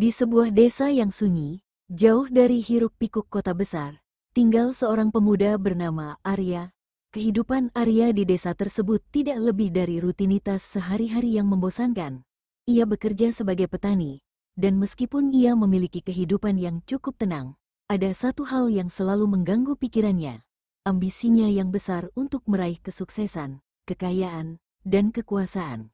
Di sebuah desa yang sunyi, jauh dari hiruk-pikuk kota besar, tinggal seorang pemuda bernama Arya. Kehidupan Arya di desa tersebut tidak lebih dari rutinitas sehari-hari yang membosankan. Ia bekerja sebagai petani, dan meskipun ia memiliki kehidupan yang cukup tenang, ada satu hal yang selalu mengganggu pikirannya, ambisinya yang besar untuk meraih kesuksesan, kekayaan, dan kekuasaan.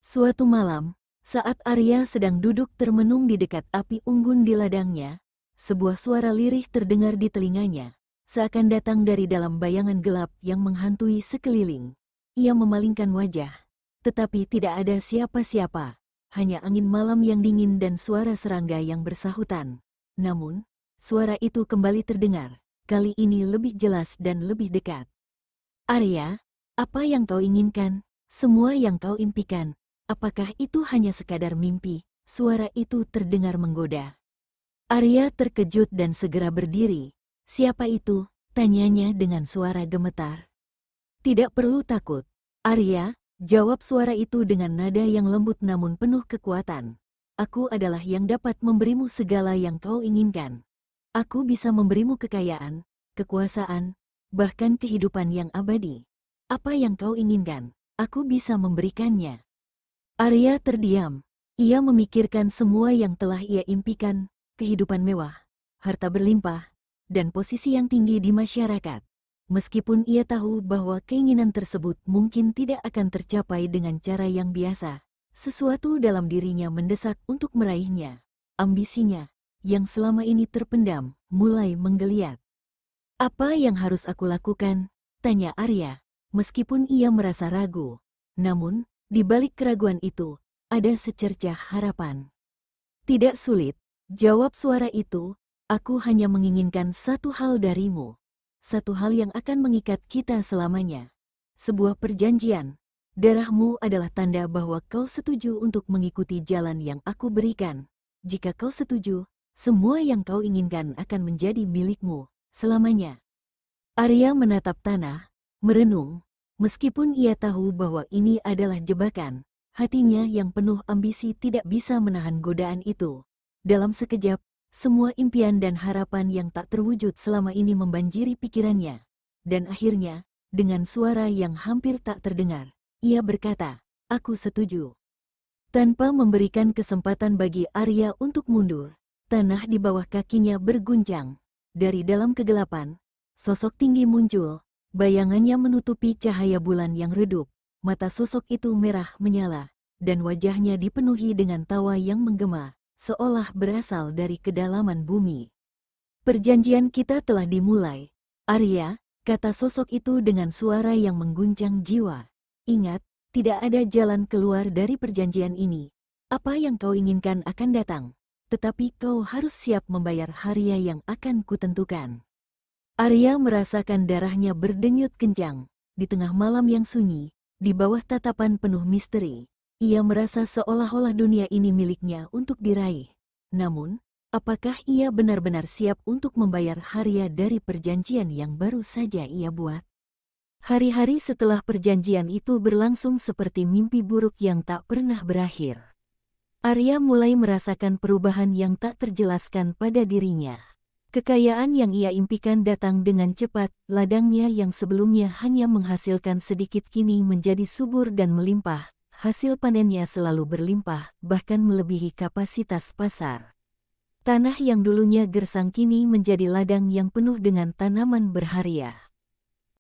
Suatu malam, saat Arya sedang duduk termenung di dekat api unggun di ladangnya, sebuah suara lirih terdengar di telinganya, seakan datang dari dalam bayangan gelap yang menghantui sekeliling. Ia memalingkan wajah, tetapi tidak ada siapa-siapa, hanya angin malam yang dingin dan suara serangga yang bersahutan. Namun, suara itu kembali terdengar, kali ini lebih jelas dan lebih dekat. Arya, apa yang kau inginkan? Semua yang kau impikan? Apakah itu hanya sekadar mimpi? Suara itu terdengar menggoda. Arya terkejut dan segera berdiri. Siapa itu? Tanyanya dengan suara gemetar. Tidak perlu takut, Arya, jawab suara itu dengan nada yang lembut namun penuh kekuatan. Aku adalah yang dapat memberimu segala yang kau inginkan. Aku bisa memberimu kekayaan, kekuasaan, bahkan kehidupan yang abadi. Apa yang kau inginkan, aku bisa memberikannya. Arya terdiam. Ia memikirkan semua yang telah ia impikan, kehidupan mewah, harta berlimpah, dan posisi yang tinggi di masyarakat. Meskipun ia tahu bahwa keinginan tersebut mungkin tidak akan tercapai dengan cara yang biasa, sesuatu dalam dirinya mendesak untuk meraihnya. Ambisinya, yang selama ini terpendam, mulai menggeliat. Apa yang harus aku lakukan? Tanya Arya, meskipun ia merasa ragu. Namun, di balik keraguan itu, ada secercah harapan. Tidak sulit, jawab suara itu, aku hanya menginginkan satu hal darimu. Satu hal yang akan mengikat kita selamanya. Sebuah perjanjian. Darahmu adalah tanda bahwa kau setuju untuk mengikuti jalan yang aku berikan. Jika kau setuju, semua yang kau inginkan akan menjadi milikmu selamanya. Arya menatap tanah, merenung. Meskipun ia tahu bahwa ini adalah jebakan, hatinya yang penuh ambisi tidak bisa menahan godaan itu. Dalam sekejap, semua impian dan harapan yang tak terwujud selama ini membanjiri pikirannya. Dan akhirnya, dengan suara yang hampir tak terdengar, ia berkata, aku setuju. Tanpa memberikan kesempatan bagi Arya untuk mundur, tanah di bawah kakinya berguncang. Dari dalam kegelapan, sosok tinggi muncul. Bayangannya menutupi cahaya bulan yang redup, mata sosok itu merah menyala, dan wajahnya dipenuhi dengan tawa yang menggema, seolah berasal dari kedalaman bumi. Perjanjian kita telah dimulai, Arya, kata sosok itu dengan suara yang mengguncang jiwa. Ingat, tidak ada jalan keluar dari perjanjian ini. Apa yang kau inginkan akan datang, tetapi kau harus siap membayar harga yang akan kutentukan. Arya merasakan darahnya berdenyut kencang. Di tengah malam yang sunyi, di bawah tatapan penuh misteri, ia merasa seolah-olah dunia ini miliknya untuk diraih. Namun, apakah ia benar-benar siap untuk membayar harga dari perjanjian yang baru saja ia buat? Hari-hari setelah perjanjian itu berlangsung seperti mimpi buruk yang tak pernah berakhir. Arya mulai merasakan perubahan yang tak terjelaskan pada dirinya. Kekayaan yang ia impikan datang dengan cepat, ladangnya yang sebelumnya hanya menghasilkan sedikit kini menjadi subur dan melimpah, hasil panennya selalu berlimpah, bahkan melebihi kapasitas pasar. Tanah yang dulunya gersang kini menjadi ladang yang penuh dengan tanaman berharga.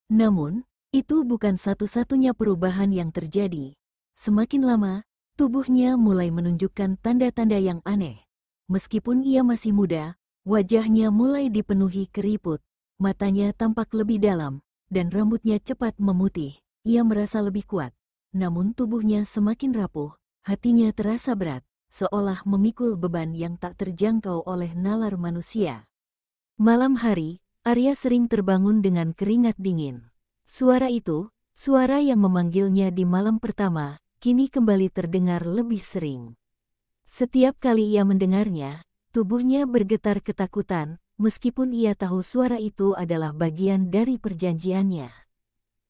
Namun, itu bukan satu-satunya perubahan yang terjadi. Semakin lama, tubuhnya mulai menunjukkan tanda-tanda yang aneh. Meskipun ia masih muda, wajahnya mulai dipenuhi keriput, matanya tampak lebih dalam, dan rambutnya cepat memutih. Ia merasa lebih kuat, namun tubuhnya semakin rapuh, hatinya terasa berat, seolah memikul beban yang tak terjangkau oleh nalar manusia. Malam hari, Arya sering terbangun dengan keringat dingin. Suara itu, suara yang memanggilnya di malam pertama, kini kembali terdengar lebih sering. Setiap kali ia mendengarnya, tubuhnya bergetar ketakutan, meskipun ia tahu suara itu adalah bagian dari perjanjiannya.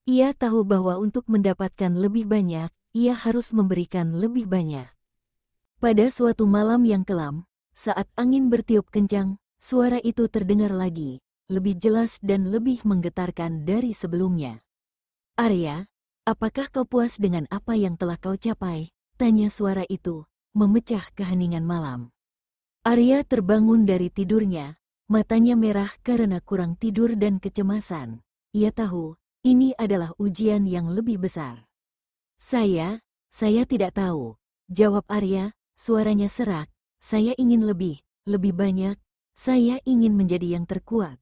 Ia tahu bahwa untuk mendapatkan lebih banyak, ia harus memberikan lebih banyak. Pada suatu malam yang kelam, Saat angin bertiup kencang, suara itu terdengar lagi, lebih jelas dan lebih menggetarkan dari sebelumnya. "Arya, apakah kau puas dengan apa yang telah kau capai?" tanya suara itu, memecah keheningan malam. Arya terbangun dari tidurnya, matanya merah karena kurang tidur dan kecemasan. Ia tahu, ini adalah ujian yang lebih besar. Saya tidak tahu," jawab Arya, suaranya serak. "Saya ingin lebih banyak. Saya ingin menjadi yang terkuat."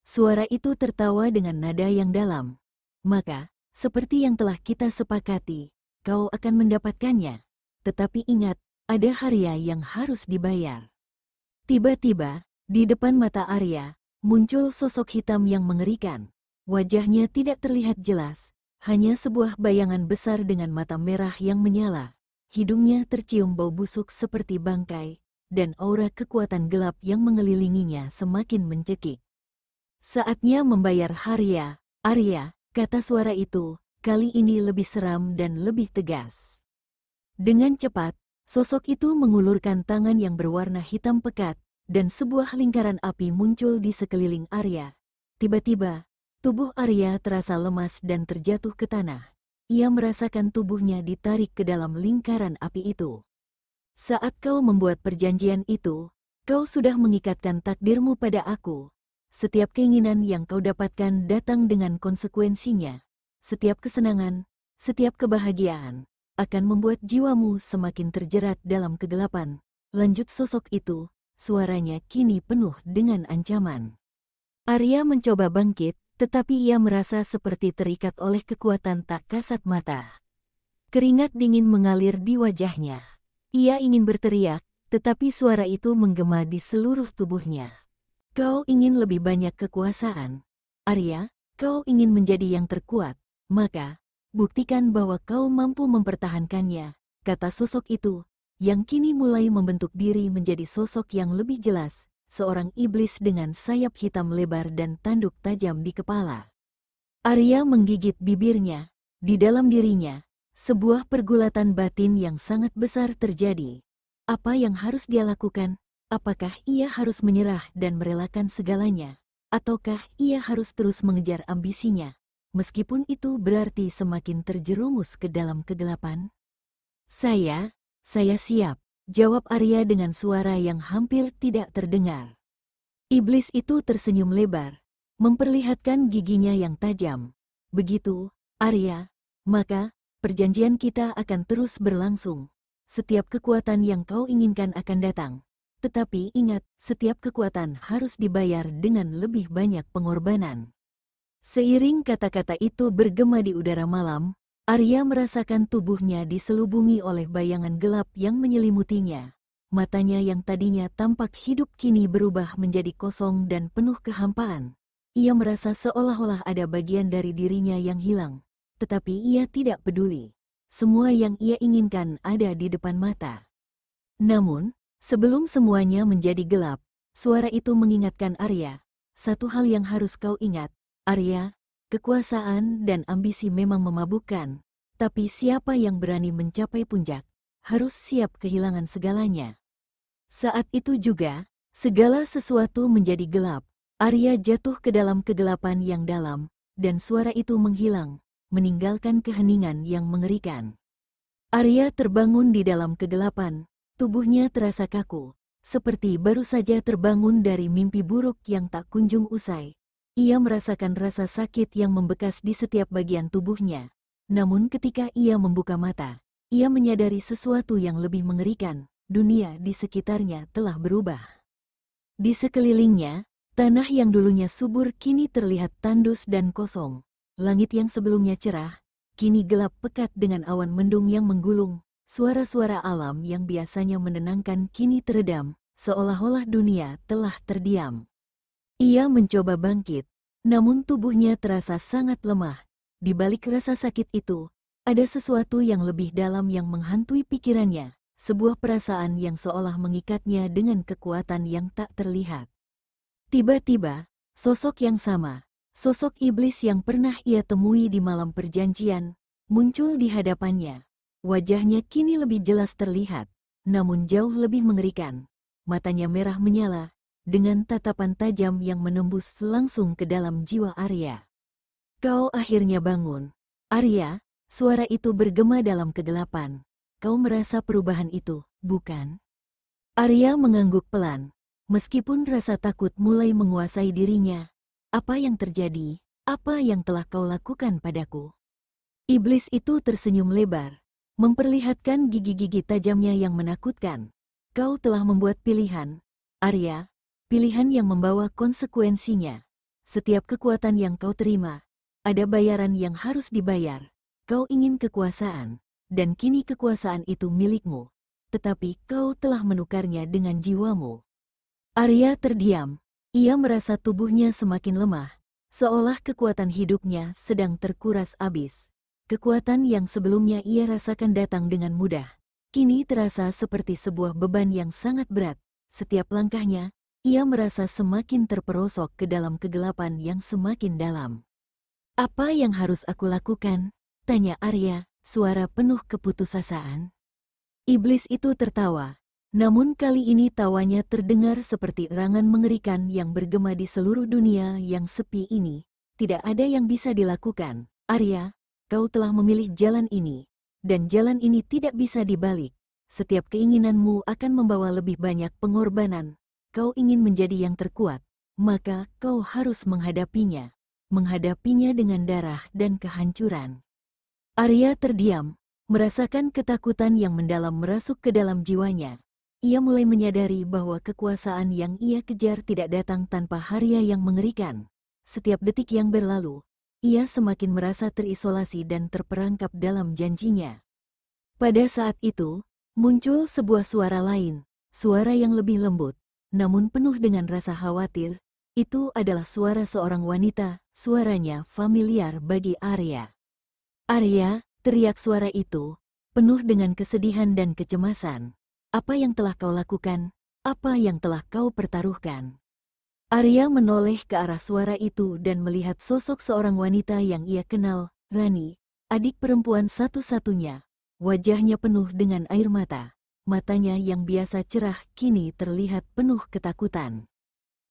Suara itu tertawa dengan nada yang dalam. "Maka, seperti yang telah kita sepakati, kau akan mendapatkannya. Tetapi ingat, ada harga yang harus dibayar." Tiba-tiba, di depan mata Arya, muncul sosok hitam yang mengerikan. Wajahnya tidak terlihat jelas, hanya sebuah bayangan besar dengan mata merah yang menyala. Hidungnya tercium bau busuk seperti bangkai, dan aura kekuatan gelap yang mengelilinginya semakin mencekik. "Saatnya membayar harga, Arya," kata suara itu, kali ini lebih seram dan lebih tegas. Dengan cepat, sosok itu mengulurkan tangan yang berwarna hitam pekat, dan sebuah lingkaran api muncul di sekeliling Arya. Tiba-tiba, tubuh Arya terasa lemas dan terjatuh ke tanah. Ia merasakan tubuhnya ditarik ke dalam lingkaran api itu. "Saat kau membuat perjanjian itu, kau sudah mengikatkan takdirmu pada aku. Setiap keinginan yang kau dapatkan datang dengan konsekuensinya. Setiap kesenangan, setiap kebahagiaan akan membuat jiwamu semakin terjerat dalam kegelapan," lanjut sosok itu, suaranya kini penuh dengan ancaman. Arya mencoba bangkit, tetapi ia merasa seperti terikat oleh kekuatan tak kasat mata. Keringat dingin mengalir di wajahnya. Ia ingin berteriak, tetapi suara itu menggema di seluruh tubuhnya. "Kau ingin lebih banyak kekuasaan, Arya, kau ingin menjadi yang terkuat, maka buktikan bahwa kau mampu mempertahankannya," kata sosok itu, yang kini mulai membentuk diri menjadi sosok yang lebih jelas, seorang iblis dengan sayap hitam lebar dan tanduk tajam di kepala. Arya menggigit bibirnya. Di dalam dirinya, sebuah pergulatan batin yang sangat besar terjadi. Apa yang harus dia lakukan? Apakah ia harus menyerah dan merelakan segalanya? Ataukah ia harus terus mengejar ambisinya? Meskipun itu berarti semakin terjerumus ke dalam kegelapan. Saya siap," jawab Arya dengan suara yang hampir tidak terdengar. Iblis itu tersenyum lebar, memperlihatkan giginya yang tajam. "Begitu, Arya, maka perjanjian kita akan terus berlangsung. Setiap kekuatan yang kau inginkan akan datang. Tetapi ingat, setiap kekuatan harus dibayar dengan lebih banyak pengorbanan." Seiring kata-kata itu bergema di udara malam, Arya merasakan tubuhnya diselubungi oleh bayangan gelap yang menyelimutinya. Matanya yang tadinya tampak hidup kini berubah menjadi kosong dan penuh kehampaan. Ia merasa seolah-olah ada bagian dari dirinya yang hilang. Tetapi ia tidak peduli. Semua yang ia inginkan ada di depan mata. Namun, sebelum semuanya menjadi gelap, suara itu mengingatkan Arya, "Satu hal yang harus kau ingat, Arya, kekuasaan dan ambisi memang memabukkan, tapi siapa yang berani mencapai puncak, harus siap kehilangan segalanya." Saat itu juga, segala sesuatu menjadi gelap. Arya jatuh ke dalam kegelapan yang dalam, dan suara itu menghilang, meninggalkan keheningan yang mengerikan. Arya terbangun di dalam kegelapan, tubuhnya terasa kaku, seperti baru saja terbangun dari mimpi buruk yang tak kunjung usai. Ia merasakan rasa sakit yang membekas di setiap bagian tubuhnya. Namun ketika ia membuka mata, ia menyadari sesuatu yang lebih mengerikan. Dunia di sekitarnya telah berubah. Di sekelilingnya, tanah yang dulunya subur kini terlihat tandus dan kosong. Langit yang sebelumnya cerah, kini gelap pekat dengan awan mendung yang menggulung. Suara-suara alam yang biasanya menenangkan kini teredam, seolah-olah dunia telah terdiam. Ia mencoba bangkit, namun tubuhnya terasa sangat lemah. Di balik rasa sakit itu, ada sesuatu yang lebih dalam yang menghantui pikirannya, sebuah perasaan yang seolah mengikatnya dengan kekuatan yang tak terlihat. Tiba-tiba, sosok yang sama, sosok iblis yang pernah ia temui di malam perjanjian, muncul di hadapannya. Wajahnya kini lebih jelas terlihat. namun jauh lebih mengerikan. Matanya merah menyala, dengan tatapan tajam yang menembus langsung ke dalam jiwa Arya. Kau akhirnya bangun. Arya, suara itu bergema dalam kegelapan. Kau merasa perubahan itu, bukan? Arya mengangguk pelan. Meskipun rasa takut mulai menguasai dirinya. Apa yang terjadi? Apa yang telah kau lakukan padaku? Iblis itu tersenyum lebar, memperlihatkan gigi-gigi tajamnya yang menakutkan. Kau telah membuat pilihan, Arya, pilihan yang membawa konsekuensinya. Setiap kekuatan yang kau terima, ada bayaran yang harus dibayar. Kau ingin kekuasaan, dan kini kekuasaan itu milikmu. Tetapi kau telah menukarnya dengan jiwamu. Arya terdiam. Ia merasa tubuhnya semakin lemah, seolah kekuatan hidupnya sedang terkuras habis. Kekuatan yang sebelumnya ia rasakan datang dengan mudah, kini terasa seperti sebuah beban yang sangat berat. Setiap langkahnya, ia merasa semakin terperosok ke dalam kegelapan yang semakin dalam. Apa yang harus aku lakukan? Tanya Arya, suara penuh keputusasaan. Iblis itu tertawa, namun kali ini tawanya terdengar seperti erangan mengerikan yang bergema di seluruh dunia yang sepi ini. Tidak ada yang bisa dilakukan, Arya. Kau telah memilih jalan ini, dan jalan ini tidak bisa dibalik. Setiap keinginanmu akan membawa lebih banyak pengorbanan. Kau ingin menjadi yang terkuat, maka kau harus menghadapinya. Menghadapinya dengan darah dan kehancuran. Arya terdiam, merasakan ketakutan yang mendalam merasuk ke dalam jiwanya. Ia mulai menyadari bahwa kekuasaan yang ia kejar tidak datang tanpa haria yang mengerikan. Setiap detik yang berlalu, ia semakin merasa terisolasi dan terperangkap dalam janjinya. Pada saat itu, muncul sebuah suara lain, suara yang lebih lembut, namun penuh dengan rasa khawatir. Itu adalah suara seorang wanita, suaranya familiar bagi Arya. Arya, teriak suara itu, penuh dengan kesedihan dan kecemasan. Apa yang telah kau lakukan? Apa yang telah kau pertaruhkan? Arya menoleh ke arah suara itu dan melihat sosok seorang wanita yang ia kenal, Rani, adik perempuan satu-satunya. Wajahnya penuh dengan air mata. Matanya yang biasa cerah kini terlihat penuh ketakutan.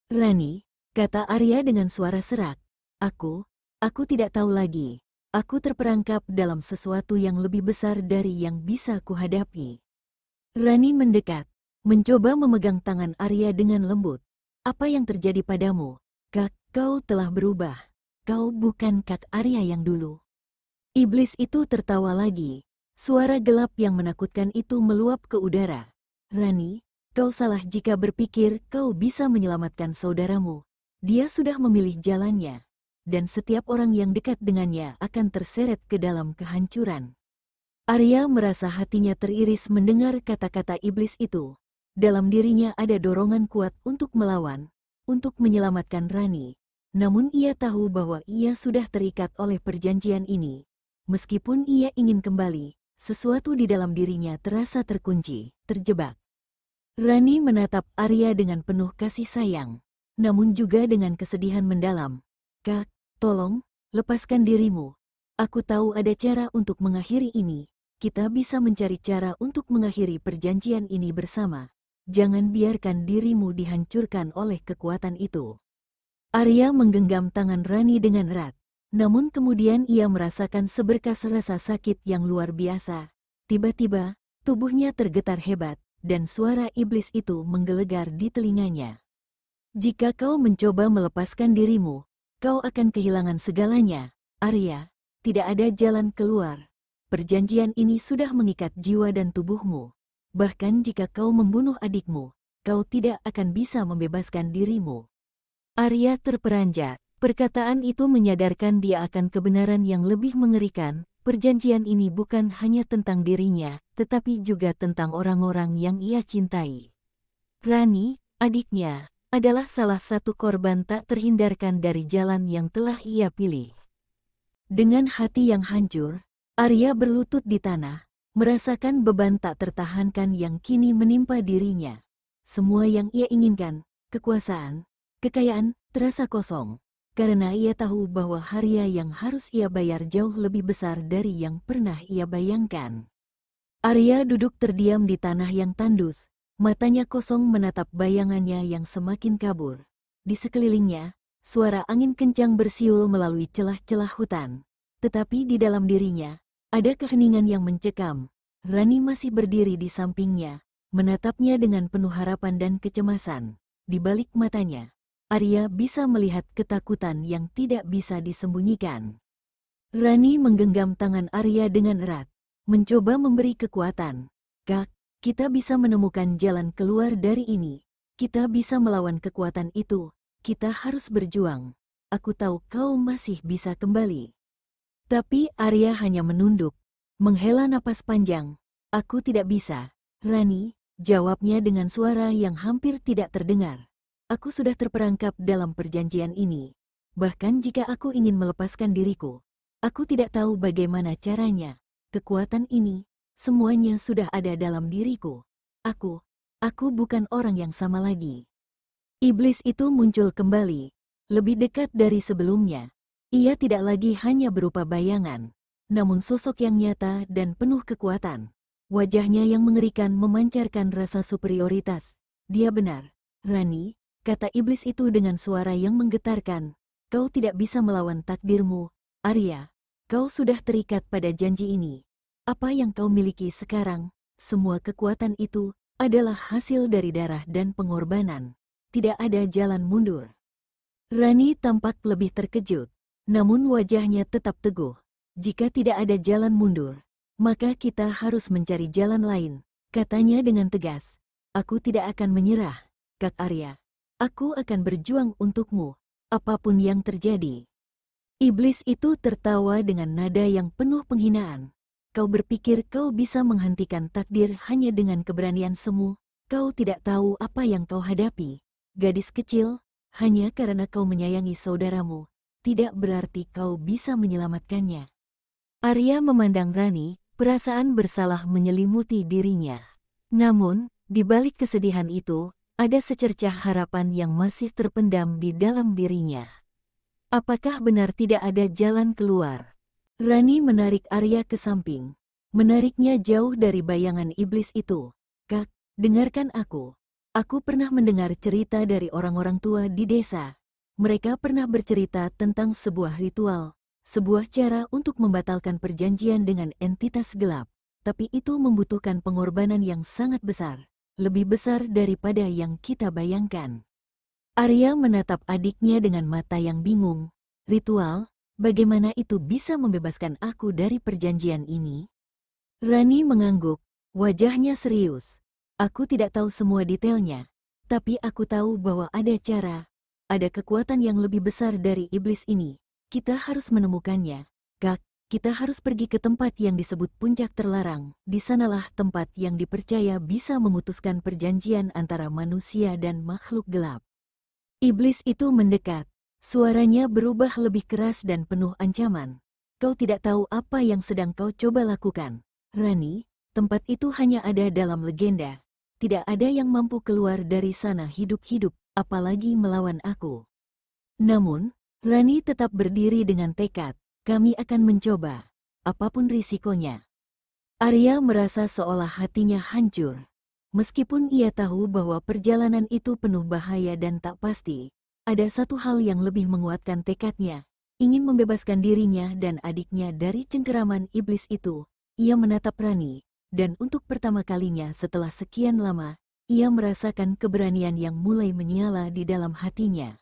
Rani, kata Arya dengan suara serak. Aku tidak tahu lagi. Aku terperangkap dalam sesuatu yang lebih besar dari yang bisa kuhadapi. Rani mendekat, mencoba memegang tangan Arya dengan lembut. Apa yang terjadi padamu? Kak, kau telah berubah. Kau bukan Kak Arya yang dulu. Iblis itu tertawa lagi. Suara gelap yang menakutkan itu meluap ke udara. Rani, kau salah jika berpikir kau bisa menyelamatkan saudaramu. Dia sudah memilih jalannya. Dan setiap orang yang dekat dengannya akan terseret ke dalam kehancuran. Arya merasa hatinya teriris mendengar kata-kata iblis itu. Dalam dirinya ada dorongan kuat untuk melawan, untuk menyelamatkan Rani. Namun ia tahu bahwa ia sudah terikat oleh perjanjian ini. Meskipun ia ingin kembali, sesuatu di dalam dirinya terasa terkunci, terjebak. Rani menatap Arya dengan penuh kasih sayang, namun juga dengan kesedihan mendalam. Kak, tolong, lepaskan dirimu. Aku tahu ada cara untuk mengakhiri ini. Kita bisa mencari cara untuk mengakhiri perjanjian ini bersama. Jangan biarkan dirimu dihancurkan oleh kekuatan itu. Arya menggenggam tangan Rani dengan erat. Namun kemudian ia merasakan seberkas rasa sakit yang luar biasa. Tiba-tiba, tubuhnya tergetar hebat, dan suara iblis itu menggelegar di telinganya. Jika kau mencoba melepaskan dirimu, kau akan kehilangan segalanya, Arya. Tidak ada jalan keluar. Perjanjian ini sudah mengikat jiwa dan tubuhmu. Bahkan jika kau membunuh adikmu, kau tidak akan bisa membebaskan dirimu. Arya terperanjat. Perkataan itu menyadarkan dia akan kebenaran yang lebih mengerikan. Perjanjian ini bukan hanya tentang dirinya, tetapi juga tentang orang-orang yang ia cintai. Rani, adiknya, adalah salah satu korban tak terhindarkan dari jalan yang telah ia pilih. Dengan hati yang hancur, Arya berlutut di tanah, merasakan beban tak tertahankan yang kini menimpa dirinya. Semua yang ia inginkan, kekuasaan, kekayaan, terasa kosong, karena ia tahu bahwa haria yang harus ia bayar jauh lebih besar dari yang pernah ia bayangkan. Arya duduk terdiam di tanah yang tandus, matanya kosong menatap bayangannya yang semakin kabur. Di sekelilingnya, suara angin kencang bersiul melalui celah-celah hutan. Tetapi di dalam dirinya, ada keheningan yang mencekam. Rani masih berdiri di sampingnya, menatapnya dengan penuh harapan dan kecemasan. Di balik matanya, Arya bisa melihat ketakutan yang tidak bisa disembunyikan. Rani menggenggam tangan Arya dengan erat, mencoba memberi kekuatan. Kak, kita bisa menemukan jalan keluar dari ini. Kita bisa melawan kekuatan itu. Kita harus berjuang. Aku tahu kau masih bisa kembali. Tapi Arya hanya menunduk, menghela napas panjang. Aku tidak bisa. Rani, jawabnya dengan suara yang hampir tidak terdengar. Aku sudah terperangkap dalam perjanjian ini. Bahkan jika aku ingin melepaskan diriku, aku tidak tahu bagaimana caranya. Kekuatan ini, semuanya sudah ada dalam diriku. Aku bukan orang yang sama lagi. Iblis itu muncul kembali, lebih dekat dari sebelumnya. Ia tidak lagi hanya berupa bayangan, namun sosok yang nyata dan penuh kekuatan. Wajahnya yang mengerikan memancarkan rasa superioritas. Dia benar, Rani, kata iblis itu dengan suara yang menggetarkan. Kau tidak bisa melawan takdirmu, Arya. Kau sudah terikat pada janji ini. Apa yang kau miliki sekarang, semua kekuatan itu, adalah hasil dari darah dan pengorbanan. Tidak ada jalan mundur. Rani tampak lebih terkejut, namun wajahnya tetap teguh. Jika tidak ada jalan mundur, maka kita harus mencari jalan lain, katanya dengan tegas. Aku tidak akan menyerah, Kak Arya. Aku akan berjuang untukmu, apapun yang terjadi. Iblis itu tertawa dengan nada yang penuh penghinaan. Kau berpikir kau bisa menghentikan takdir hanya dengan keberanian semu? Kau tidak tahu apa yang kau hadapi. Gadis kecil, hanya karena kau menyayangi saudaramu, tidak berarti kau bisa menyelamatkannya. Arya memandang Rani, perasaan bersalah menyelimuti dirinya. Namun, di balik kesedihan itu, ada secercah harapan yang masih terpendam di dalam dirinya. Apakah benar tidak ada jalan keluar? Rani menarik Arya ke samping, menariknya jauh dari bayangan iblis itu. Kak, dengarkan aku. Aku pernah mendengar cerita dari orang-orang tua di desa. Mereka pernah bercerita tentang sebuah ritual, sebuah cara untuk membatalkan perjanjian dengan entitas gelap. Tapi itu membutuhkan pengorbanan yang sangat besar, lebih besar daripada yang kita bayangkan. Arya menatap adiknya dengan mata yang bingung. Ritual, bagaimana itu bisa membebaskan aku dari perjanjian ini? Rani mengangguk, wajahnya serius. Aku tidak tahu semua detailnya, tapi aku tahu bahwa ada cara, ada kekuatan yang lebih besar dari iblis ini. Kita harus menemukannya. Kak, kita harus pergi ke tempat yang disebut puncak terlarang. Di sanalah tempat yang dipercaya bisa memutuskan perjanjian antara manusia dan makhluk gelap. Iblis itu mendekat. Suaranya berubah lebih keras dan penuh ancaman. Kau tidak tahu apa yang sedang kau coba lakukan. Rani, tempat itu hanya ada dalam legenda. Tidak ada yang mampu keluar dari sana hidup-hidup, apalagi melawan aku. Namun, Rani tetap berdiri dengan tekad. Kami akan mencoba, apapun risikonya. Arya merasa seolah hatinya hancur. Meskipun ia tahu bahwa perjalanan itu penuh bahaya dan tak pasti, ada satu hal yang lebih menguatkan tekadnya, ingin membebaskan dirinya dan adiknya dari cengkeraman iblis itu. Ia menatap Rani, dan untuk pertama kalinya setelah sekian lama, ia merasakan keberanian yang mulai menyala di dalam hatinya.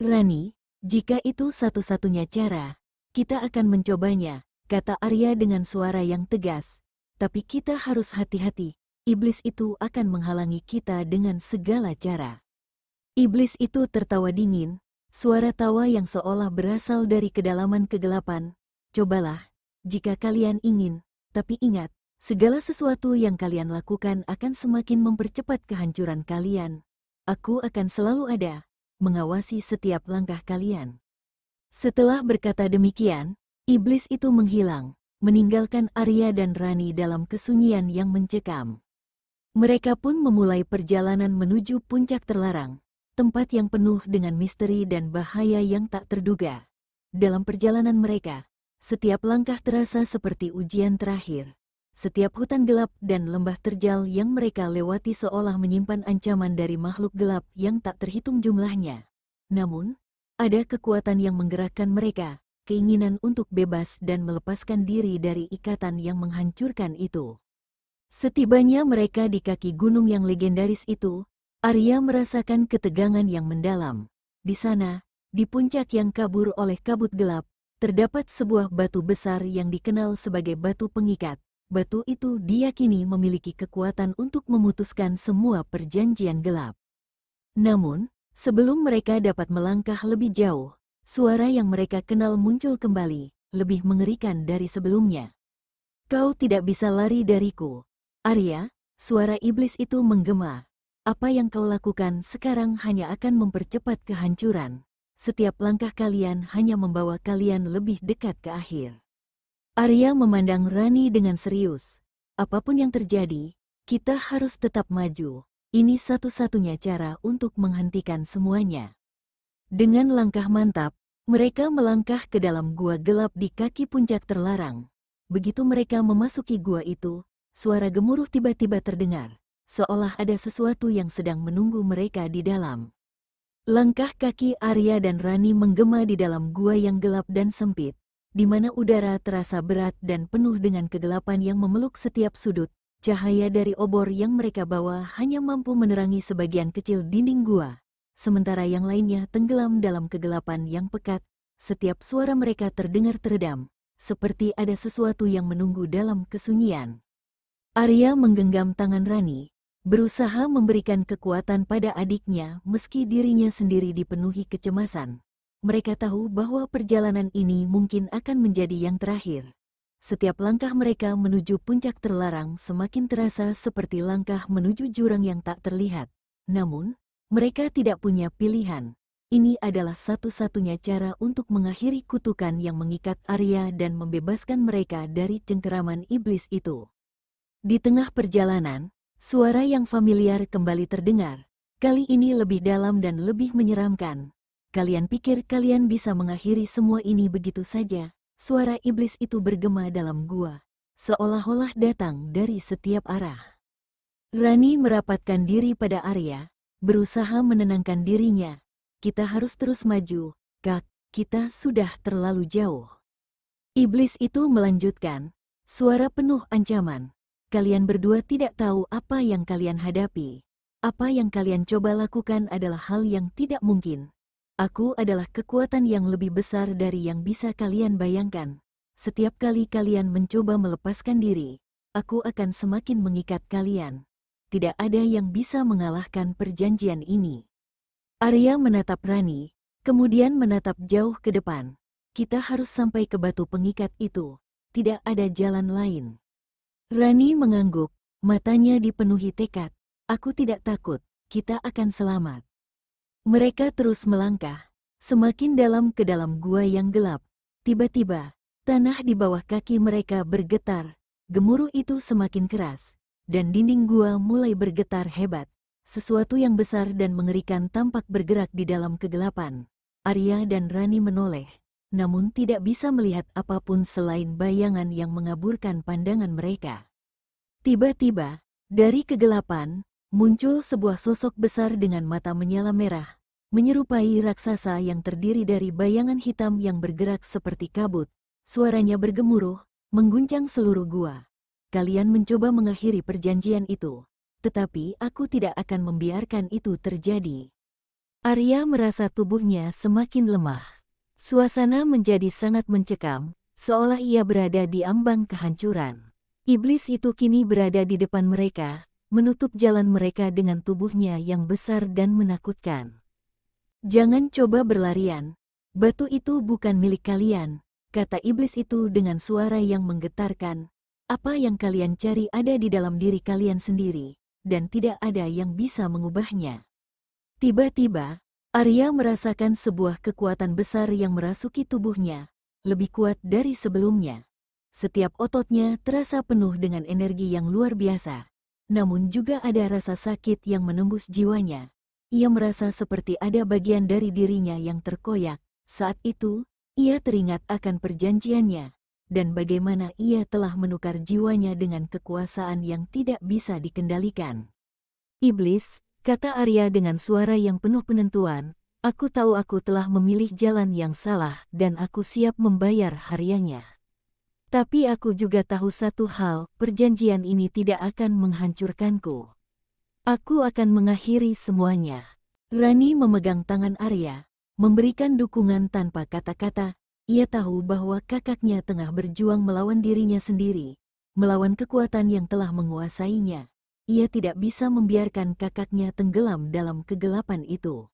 Rani, jika itu satu-satunya cara, kita akan mencobanya, kata Arya dengan suara yang tegas. Tapi kita harus hati-hati. Iblis itu akan menghalangi kita dengan segala cara. Iblis itu tertawa dingin, suara tawa yang seolah berasal dari kedalaman kegelapan. Cobalah, jika kalian ingin, tapi ingat, segala sesuatu yang kalian lakukan akan semakin mempercepat kehancuran kalian. Aku akan selalu ada, mengawasi setiap langkah kalian. Setelah berkata demikian, iblis itu menghilang, meninggalkan Arya dan Rani dalam kesunyian yang mencekam. Mereka pun memulai perjalanan menuju puncak terlarang, tempat yang penuh dengan misteri dan bahaya yang tak terduga. Dalam perjalanan mereka, setiap langkah terasa seperti ujian terakhir. Setiap hutan gelap dan lembah terjal yang mereka lewati seolah menyimpan ancaman dari makhluk gelap yang tak terhitung jumlahnya. Namun, ada kekuatan yang menggerakkan mereka, keinginan untuk bebas dan melepaskan diri dari ikatan yang menghancurkan itu. Setibanya mereka di kaki gunung yang legendaris itu, Arya merasakan ketegangan yang mendalam. Di sana, di puncak yang kabur oleh kabut gelap, terdapat sebuah batu besar yang dikenal sebagai batu pengikat. Batu itu diyakini memiliki kekuatan untuk memutuskan semua perjanjian gelap. Namun, sebelum mereka dapat melangkah lebih jauh, suara yang mereka kenal muncul kembali, lebih mengerikan dari sebelumnya. "Kau tidak bisa lari dariku, Arya," suara iblis itu menggema. "Apa yang kau lakukan sekarang hanya akan mempercepat kehancuran. Setiap langkah kalian hanya membawa kalian lebih dekat ke akhir." Arya memandang Rani dengan serius. "Apapun yang terjadi, kita harus tetap maju. Ini satu-satunya cara untuk menghentikan semuanya." Dengan langkah mantap, mereka melangkah ke dalam gua gelap di kaki puncak terlarang. Begitu mereka memasuki gua itu, suara gemuruh tiba-tiba terdengar, seolah ada sesuatu yang sedang menunggu mereka di dalam. Langkah kaki Arya dan Rani menggema di dalam gua yang gelap dan sempit, di mana udara terasa berat dan penuh dengan kegelapan yang memeluk setiap sudut. Cahaya dari obor yang mereka bawa hanya mampu menerangi sebagian kecil dinding gua, sementara yang lainnya tenggelam dalam kegelapan yang pekat. Setiap suara mereka terdengar teredam, seperti ada sesuatu yang menunggu dalam kesunyian. Arya menggenggam tangan Rani, berusaha memberikan kekuatan pada adiknya meski dirinya sendiri dipenuhi kecemasan. Mereka tahu bahwa perjalanan ini mungkin akan menjadi yang terakhir. Setiap langkah mereka menuju puncak terlarang semakin terasa seperti langkah menuju jurang yang tak terlihat. Namun, mereka tidak punya pilihan. Ini adalah satu-satunya cara untuk mengakhiri kutukan yang mengikat Arya dan membebaskan mereka dari cengkeraman iblis itu. Di tengah perjalanan, suara yang familiar kembali terdengar. Kali ini lebih dalam dan lebih menyeramkan. "Kalian pikir kalian bisa mengakhiri semua ini begitu saja?" Suara iblis itu bergema dalam gua, seolah-olah datang dari setiap arah. Rani merapatkan diri pada Arya, berusaha menenangkan dirinya. "Kita harus terus maju, Kak, kita sudah terlalu jauh." Iblis itu melanjutkan, suara penuh ancaman. "Kalian berdua tidak tahu apa yang kalian hadapi. Apa yang kalian coba lakukan adalah hal yang tidak mungkin. Aku adalah kekuatan yang lebih besar dari yang bisa kalian bayangkan. Setiap kali kalian mencoba melepaskan diri, aku akan semakin mengikat kalian. Tidak ada yang bisa mengalahkan perjanjian ini." Arya menatap Rani, kemudian menatap jauh ke depan. "Kita harus sampai ke batu pengikat itu. Tidak ada jalan lain." Rani mengangguk, matanya dipenuhi tekad. "Aku tidak takut, kita akan selamat." Mereka terus melangkah, semakin dalam ke dalam gua yang gelap. Tiba-tiba, tanah di bawah kaki mereka bergetar. Gemuruh itu semakin keras, dan dinding gua mulai bergetar hebat. Sesuatu yang besar dan mengerikan tampak bergerak di dalam kegelapan. Arya dan Rani menoleh, namun tidak bisa melihat apapun selain bayangan yang mengaburkan pandangan mereka. Tiba-tiba, dari kegelapan, muncul sebuah sosok besar dengan mata menyala merah, menyerupai raksasa yang terdiri dari bayangan hitam yang bergerak seperti kabut. Suaranya bergemuruh, mengguncang seluruh gua. "Kalian mencoba mengakhiri perjanjian itu, tetapi aku tidak akan membiarkan itu terjadi." Arya merasa tubuhnya semakin lemah. Suasana menjadi sangat mencekam, seolah ia berada di ambang kehancuran. Iblis itu kini berada di depan mereka, menutup jalan mereka dengan tubuhnya yang besar dan menakutkan. "Jangan coba berlarian. Batu itu bukan milik kalian," kata iblis itu dengan suara yang menggetarkan. "Apa yang kalian cari ada di dalam diri kalian sendiri, dan tidak ada yang bisa mengubahnya." Tiba-tiba, Arya merasakan sebuah kekuatan besar yang merasuki tubuhnya, lebih kuat dari sebelumnya. Setiap ototnya terasa penuh dengan energi yang luar biasa. Namun juga ada rasa sakit yang menembus jiwanya. Ia merasa seperti ada bagian dari dirinya yang terkoyak. Saat itu, ia teringat akan perjanjiannya. dan bagaimana ia telah menukar jiwanya dengan kekuasaan yang tidak bisa dikendalikan. "Iblis," kata Arya dengan suara yang penuh penentuan, "aku tahu aku telah memilih jalan yang salah dan aku siap membayar harganya. Tapi aku juga tahu satu hal, perjanjian ini tidak akan menghancurkanku. Aku akan mengakhiri semuanya." Rani memegang tangan Arya, memberikan dukungan tanpa kata-kata. Ia tahu bahwa kakaknya tengah berjuang melawan dirinya sendiri, melawan kekuatan yang telah menguasainya. Ia tidak bisa membiarkan kakaknya tenggelam dalam kegelapan itu.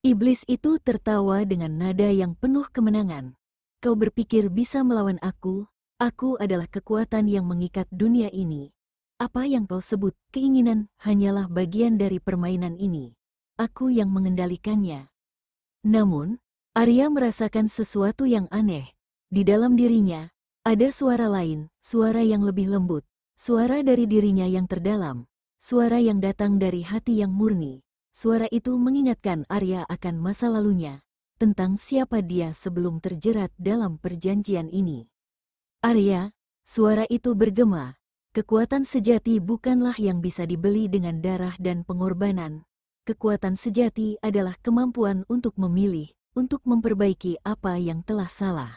Iblis itu tertawa dengan nada yang penuh kemenangan. "Kau berpikir bisa melawan aku? Aku adalah kekuatan yang mengikat dunia ini. Apa yang kau sebut keinginan hanyalah bagian dari permainan ini. Aku yang mengendalikannya." Namun, Arya merasakan sesuatu yang aneh. Di dalam dirinya, ada suara lain, suara yang lebih lembut, suara dari dirinya yang terdalam, suara yang datang dari hati yang murni. Suara itu mengingatkan Arya akan masa lalunya, tentang siapa dia sebelum terjerat dalam perjanjian ini. "Arya," suara itu bergema, "kekuatan sejati bukanlah yang bisa dibeli dengan darah dan pengorbanan. Kekuatan sejati adalah kemampuan untuk memilih, untuk memperbaiki apa yang telah salah."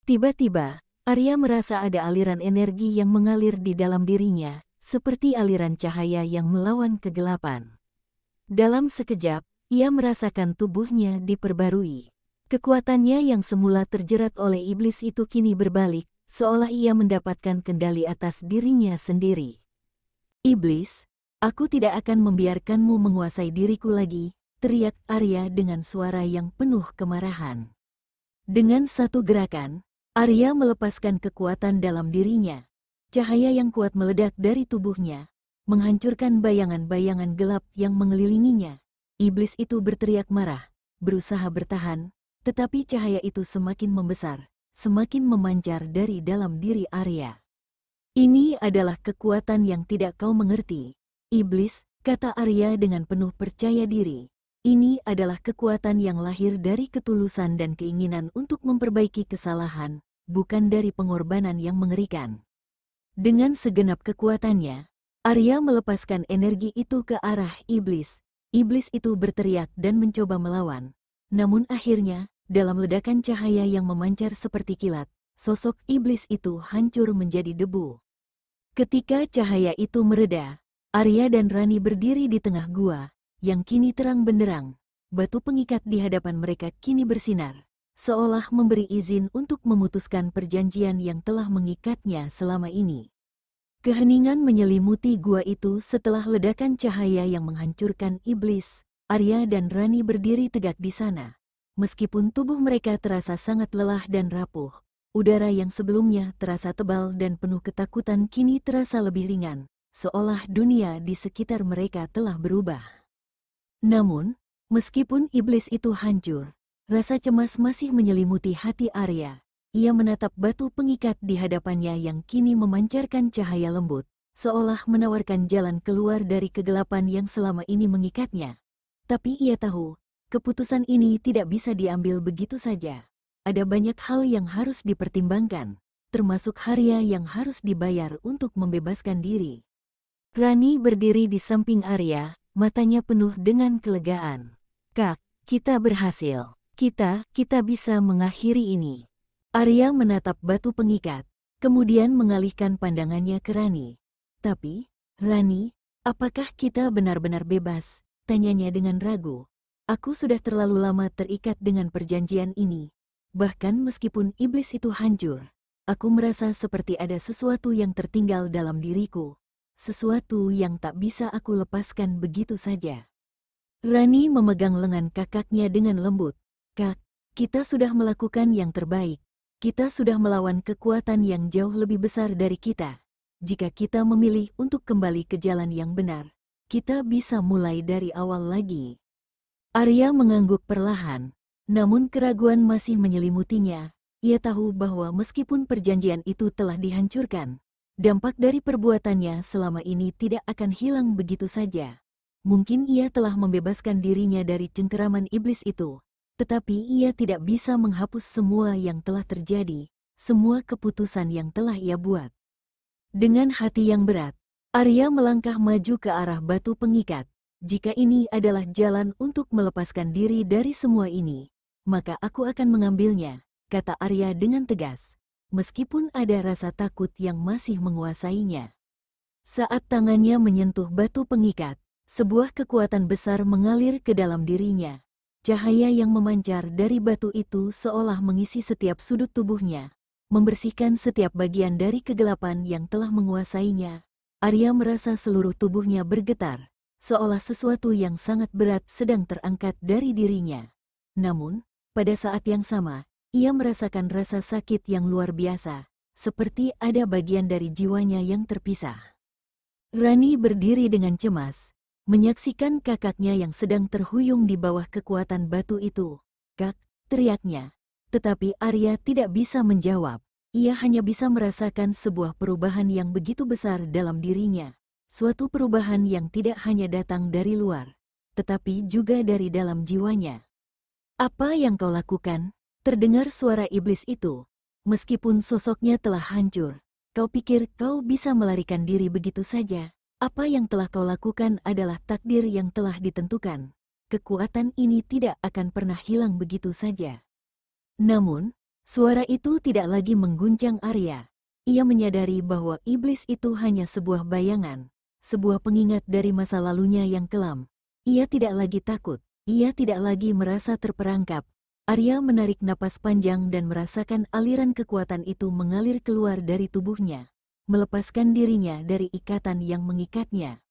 Tiba-tiba, Arya merasa ada aliran energi yang mengalir di dalam dirinya, seperti aliran cahaya yang melawan kegelapan. Dalam sekejap, ia merasakan tubuhnya diperbarui. Kekuatannya yang semula terjerat oleh iblis itu kini berbalik, seolah ia mendapatkan kendali atas dirinya sendiri. "Iblis, aku tidak akan membiarkanmu menguasai diriku lagi," teriak Arya dengan suara yang penuh kemarahan. Dengan satu gerakan, Arya melepaskan kekuatan dalam dirinya. Cahaya yang kuat meledak dari tubuhnya, menghancurkan bayangan-bayangan gelap yang mengelilinginya. Iblis itu berteriak marah, berusaha bertahan, tetapi cahaya itu semakin membesar, semakin memancar dari dalam diri Arya. "Ini adalah kekuatan yang tidak kau mengerti, Iblis," kata Arya dengan penuh percaya diri. "Ini adalah kekuatan yang lahir dari ketulusan dan keinginan untuk memperbaiki kesalahan, bukan dari pengorbanan yang mengerikan." Dengan segenap kekuatannya, Arya melepaskan energi itu ke arah iblis. Iblis itu berteriak dan mencoba melawan. Namun akhirnya, dalam ledakan cahaya yang memancar seperti kilat, sosok iblis itu hancur menjadi debu. Ketika cahaya itu mereda, Arya dan Rani berdiri di tengah gua, yang kini terang benderang. Batu pengikat di hadapan mereka kini bersinar, seolah memberi izin untuk memutuskan perjanjian yang telah mengikatnya selama ini. Keheningan menyelimuti gua itu setelah ledakan cahaya yang menghancurkan iblis. Arya dan Rani berdiri tegak di sana. Meskipun tubuh mereka terasa sangat lelah dan rapuh, udara yang sebelumnya terasa tebal dan penuh ketakutan kini terasa lebih ringan, seolah dunia di sekitar mereka telah berubah. Namun, meskipun iblis itu hancur, rasa cemas masih menyelimuti hati Arya. Ia menatap batu pengikat di hadapannya yang kini memancarkan cahaya lembut, seolah menawarkan jalan keluar dari kegelapan yang selama ini mengikatnya. Tapi ia tahu, keputusan ini tidak bisa diambil begitu saja. Ada banyak hal yang harus dipertimbangkan, termasuk harga yang harus dibayar untuk membebaskan diri. Rani berdiri di samping Arya, matanya penuh dengan kelegaan. "Kak, kita berhasil. Kita bisa mengakhiri ini." Arya menatap batu pengikat, kemudian mengalihkan pandangannya ke Rani. "Tapi, Rani, apakah kita benar-benar bebas?" tanyanya dengan ragu. "Aku sudah terlalu lama terikat dengan perjanjian ini. Bahkan meskipun iblis itu hancur, aku merasa seperti ada sesuatu yang tertinggal dalam diriku. Sesuatu yang tak bisa aku lepaskan begitu saja." Rani memegang lengan kakaknya dengan lembut. "Kak, kita sudah melakukan yang terbaik. Kita sudah melawan kekuatan yang jauh lebih besar dari kita. Jika kita memilih untuk kembali ke jalan yang benar, kita bisa mulai dari awal lagi." Arya mengangguk perlahan, namun keraguan masih menyelimutinya. Ia tahu bahwa meskipun perjanjian itu telah dihancurkan, dampak dari perbuatannya selama ini tidak akan hilang begitu saja. Mungkin ia telah membebaskan dirinya dari cengkeraman iblis itu, tetapi ia tidak bisa menghapus semua yang telah terjadi, semua keputusan yang telah ia buat. Dengan hati yang berat, Arya melangkah maju ke arah batu pengikat. Jika ini adalah jalan untuk melepaskan diri dari semua ini, maka aku akan mengambilnya, kata Arya dengan tegas, meskipun ada rasa takut yang masih menguasainya. Saat tangannya menyentuh batu pengikat, sebuah kekuatan besar mengalir ke dalam dirinya. Cahaya yang memancar dari batu itu seolah mengisi setiap sudut tubuhnya, membersihkan setiap bagian dari kegelapan yang telah menguasainya. Arya merasa seluruh tubuhnya bergetar, seolah sesuatu yang sangat berat sedang terangkat dari dirinya. Namun, pada saat yang sama, ia merasakan rasa sakit yang luar biasa, seperti ada bagian dari jiwanya yang terpisah. Rani berdiri dengan cemas, menyaksikan kakaknya yang sedang terhuyung di bawah kekuatan batu itu. "Kak," teriaknya. Tetapi Arya tidak bisa menjawab. Ia hanya bisa merasakan sebuah perubahan yang begitu besar dalam dirinya. Suatu perubahan yang tidak hanya datang dari luar, tetapi juga dari dalam jiwanya. "Apa yang kau lakukan?" Terdengar suara iblis itu. Meskipun sosoknya telah hancur, kau pikir kau bisa melarikan diri begitu saja? Apa yang telah kau lakukan adalah takdir yang telah ditentukan. Kekuatan ini tidak akan pernah hilang begitu saja. Namun, suara itu tidak lagi mengguncang Arya. Ia menyadari bahwa iblis itu hanya sebuah bayangan, sebuah pengingat dari masa lalunya yang kelam. Ia tidak lagi takut, ia tidak lagi merasa terperangkap. Arya menarik napas panjang dan merasakan aliran kekuatan itu mengalir keluar dari tubuhnya, melepaskan dirinya dari ikatan yang mengikatnya.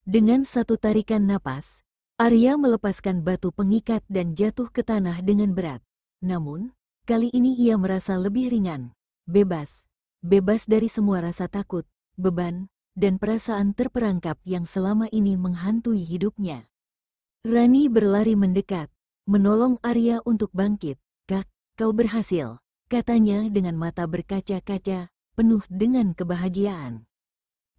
Dengan satu tarikan napas, Arya melepaskan batu pengikat dan jatuh ke tanah dengan berat. Namun, kali ini ia merasa lebih ringan, bebas dari semua rasa takut, beban, dan perasaan terperangkap yang selama ini menghantui hidupnya. Rani berlari mendekat, menolong Arya untuk bangkit. "Kak, kau berhasil," katanya dengan mata berkaca-kaca, penuh dengan kebahagiaan.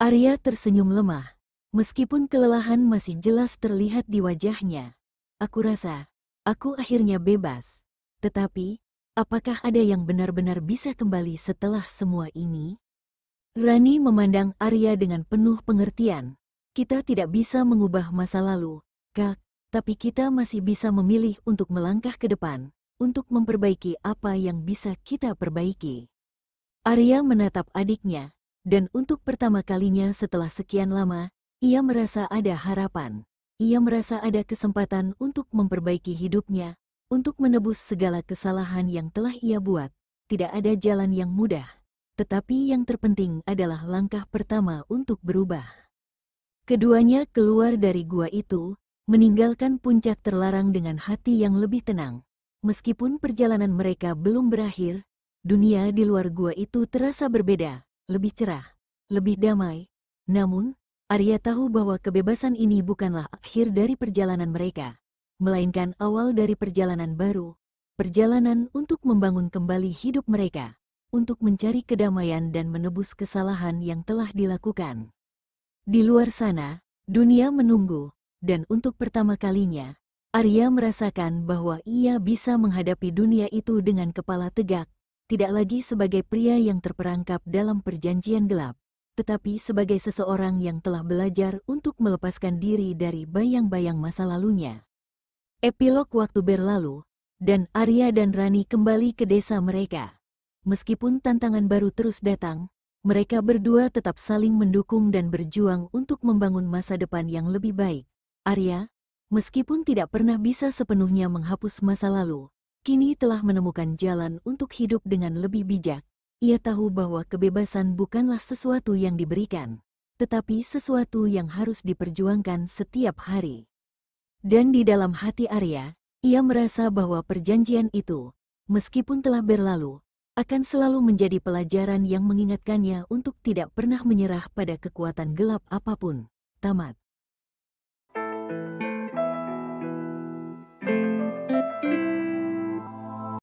Arya tersenyum lemah, meskipun kelelahan masih jelas terlihat di wajahnya. "Aku rasa, aku akhirnya bebas. Tetapi, apakah ada yang benar-benar bisa kembali setelah semua ini?" Rani memandang Arya dengan penuh pengertian. "Kita tidak bisa mengubah masa lalu, Kak, tapi kita masih bisa memilih untuk melangkah ke depan, untuk memperbaiki apa yang bisa kita perbaiki." Arya menatap adiknya, dan untuk pertama kalinya setelah sekian lama, ia merasa ada harapan. Ia merasa ada kesempatan untuk memperbaiki hidupnya, untuk menebus segala kesalahan yang telah ia buat. Tidak ada jalan yang mudah, tetapi yang terpenting adalah langkah pertama untuk berubah. Keduanya keluar dari gua itu, meninggalkan puncak terlarang dengan hati yang lebih tenang. Meskipun perjalanan mereka belum berakhir, dunia di luar gua itu terasa berbeda, lebih cerah, lebih damai. Namun, Arya tahu bahwa kebebasan ini bukanlah akhir dari perjalanan mereka, melainkan awal dari perjalanan baru, perjalanan untuk membangun kembali hidup mereka, untuk mencari kedamaian dan menebus kesalahan yang telah dilakukan. Di luar sana, dunia menunggu, dan untuk pertama kalinya, Arya merasakan bahwa ia bisa menghadapi dunia itu dengan kepala tegak, tidak lagi sebagai pria yang terperangkap dalam perjanjian gelap, tetapi sebagai seseorang yang telah belajar untuk melepaskan diri dari bayang-bayang masa lalunya. Epilog waktu berlalu, dan Arya dan Rani kembali ke desa mereka. Meskipun tantangan baru terus datang, mereka berdua tetap saling mendukung dan berjuang untuk membangun masa depan yang lebih baik. Arya, meskipun tidak pernah bisa sepenuhnya menghapus masa lalu, kini telah menemukan jalan untuk hidup dengan lebih bijak. Ia tahu bahwa kebebasan bukanlah sesuatu yang diberikan, tetapi sesuatu yang harus diperjuangkan setiap hari. Dan di dalam hati Arya, ia merasa bahwa perjanjian itu, meskipun telah berlalu, akan selalu menjadi pelajaran yang mengingatkannya untuk tidak pernah menyerah pada kekuatan gelap apapun. Tamat.